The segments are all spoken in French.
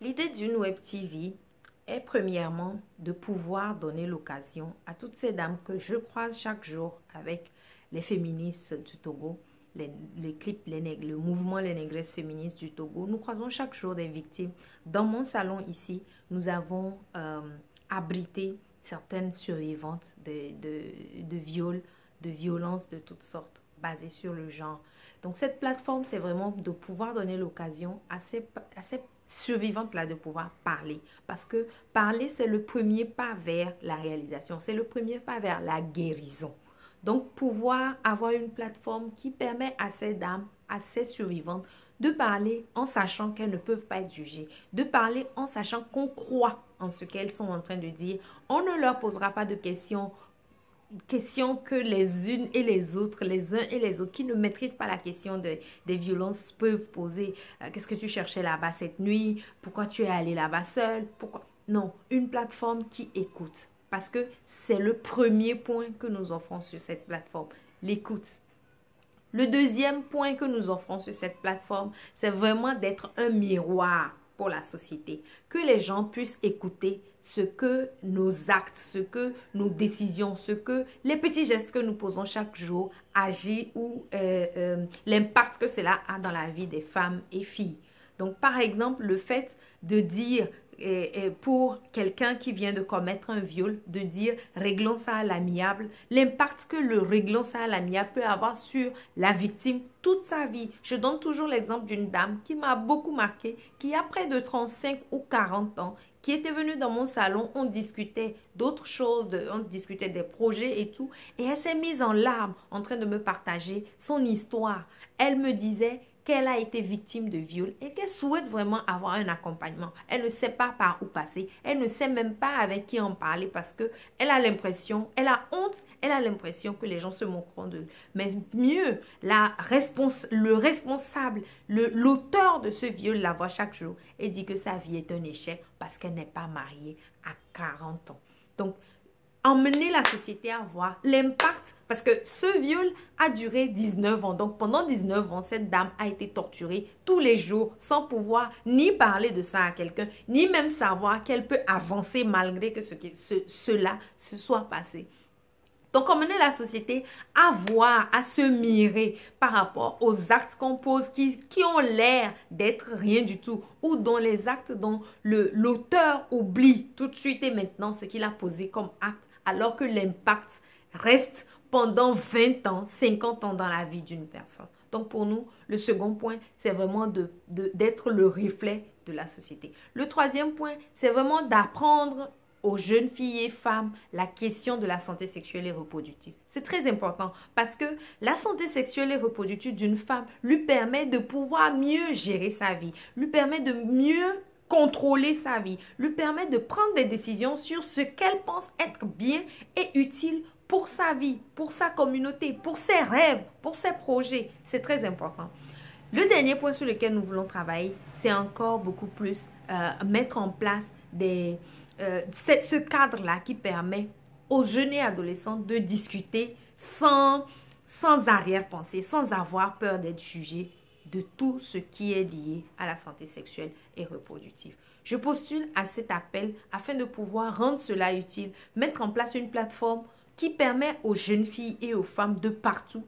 L'idée d'une web TV est premièrement de pouvoir donner l'occasion à toutes ces dames que je croise chaque jour avec les féministes du Togo, les clips, le mouvement Les Négresses féministes du Togo. Nous croisons chaque jour des victimes. Dans mon salon ici, nous avons abrité certaines survivantes de viols, de violences de toutes sortes, basées sur le genre. Donc cette plateforme, c'est vraiment de pouvoir donner l'occasion à ces survivantes-là de pouvoir parler. Parce que parler, c'est le premier pas vers la réalisation, c'est le premier pas vers la guérison. Donc pouvoir avoir une plateforme qui permet à ces dames, à ces survivantes, de parler en sachant qu'elles ne peuvent pas être jugées, de parler en sachant qu'on croit en ce qu'elles sont en train de dire. On ne leur posera pas de questions que les unes et les autres, les uns et les autres qui ne maîtrisent pas la question des violences peuvent poser. Qu'est-ce que tu cherchais là-bas cette nuit? Pourquoi tu es allé là-bas seul? Pourquoi? Non, une plateforme qui écoute. Parce que c'est le premier point que nous offrons sur cette plateforme, l'écoute. Le deuxième point que nous offrons sur cette plateforme, c'est vraiment d'être un miroir pour la société. Que les gens puissent écouter ce que nos actes, ce que nos décisions, ce que les petits gestes que nous posons chaque jour agissent ou l'impact que cela a dans la vie des femmes et filles. Donc, par exemple, le fait de dire pour quelqu'un qui vient de commettre un viol, de dire réglons ça à l'amiable, l'impact que le réglons ça à l'amiable peut avoir sur la victime toute sa vie. Je donne toujours l'exemple d'une dame qui m'a beaucoup marqué, qui a près de 35 ou 40 ans, qui était venue dans mon salon, on discutait d'autres choses, on discutait des projets et tout, et elle s'est mise en larmes en train de me partager son histoire. Elle me disait qu'elle a été victime de viol et qu'elle souhaite vraiment avoir un accompagnement. Elle ne sait pas par où passer. Elle ne sait même pas avec qui en parler parce que elle a l'impression, elle a honte, elle a l'impression que les gens se moqueront d'elle. Mais mieux, le responsable, l'auteur de ce viol la voit chaque jour et dit que sa vie est un échec parce qu'elle n'est pas mariée à 40 ans. Donc, emmener la société à voir l'impact, parce que ce viol a duré 19 ans. Donc, pendant 19 ans, cette dame a été torturée tous les jours sans pouvoir ni parler de ça à quelqu'un, ni même savoir qu'elle peut avancer malgré que cela se soit passé. Donc, emmener la société à voir, à se mirer par rapport aux actes qu'on pose qui ont l'air d'être rien du tout ou dont les actes dont l'auteur oublie tout de suite et maintenant ce qu'il a posé comme acte alors que l'impact reste pendant 20 ans, 50 ans dans la vie d'une personne. Donc, pour nous, le second point, c'est vraiment d'être le reflet de la société. Le troisième point, c'est vraiment d'apprendre aux jeunes filles et femmes la question de la santé sexuelle et reproductive. C'est très important parce que la santé sexuelle et reproductive d'une femme lui permet de pouvoir mieux gérer sa vie, lui permet de mieux contrôler sa vie, lui permet de prendre des décisions sur ce qu'elle pense être bien et utile pour sa vie, pour sa communauté, pour ses rêves, pour ses projets. C'est très important. Le dernier point sur lequel nous voulons travailler, c'est encore beaucoup plus mettre en place ce cadre-là qui permet aux jeunes et adolescents de discuter sans arrière-pensée, sans avoir peur d'être jugés de tout ce qui est lié à la santé sexuelle et reproductive. Je postule à cet appel afin de pouvoir rendre cela utile, mettre en place une plateforme qui permet aux jeunes filles et aux femmes de partout.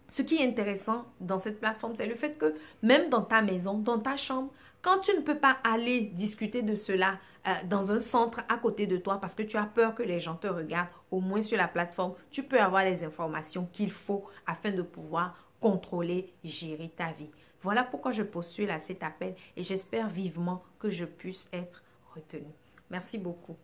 Ce qui est intéressant dans cette plateforme, c'est le fait que même dans ta maison, dans ta chambre, quand tu ne peux pas aller discuter de cela dans un centre à côté de toi parce que tu as peur que les gens te regardent, au moins sur la plateforme, tu peux avoir les informations qu'il faut afin de pouvoir contrôler, gérer ta vie. Voilà pourquoi je postule à cet appel et j'espère vivement que je puisse être retenue. Merci beaucoup.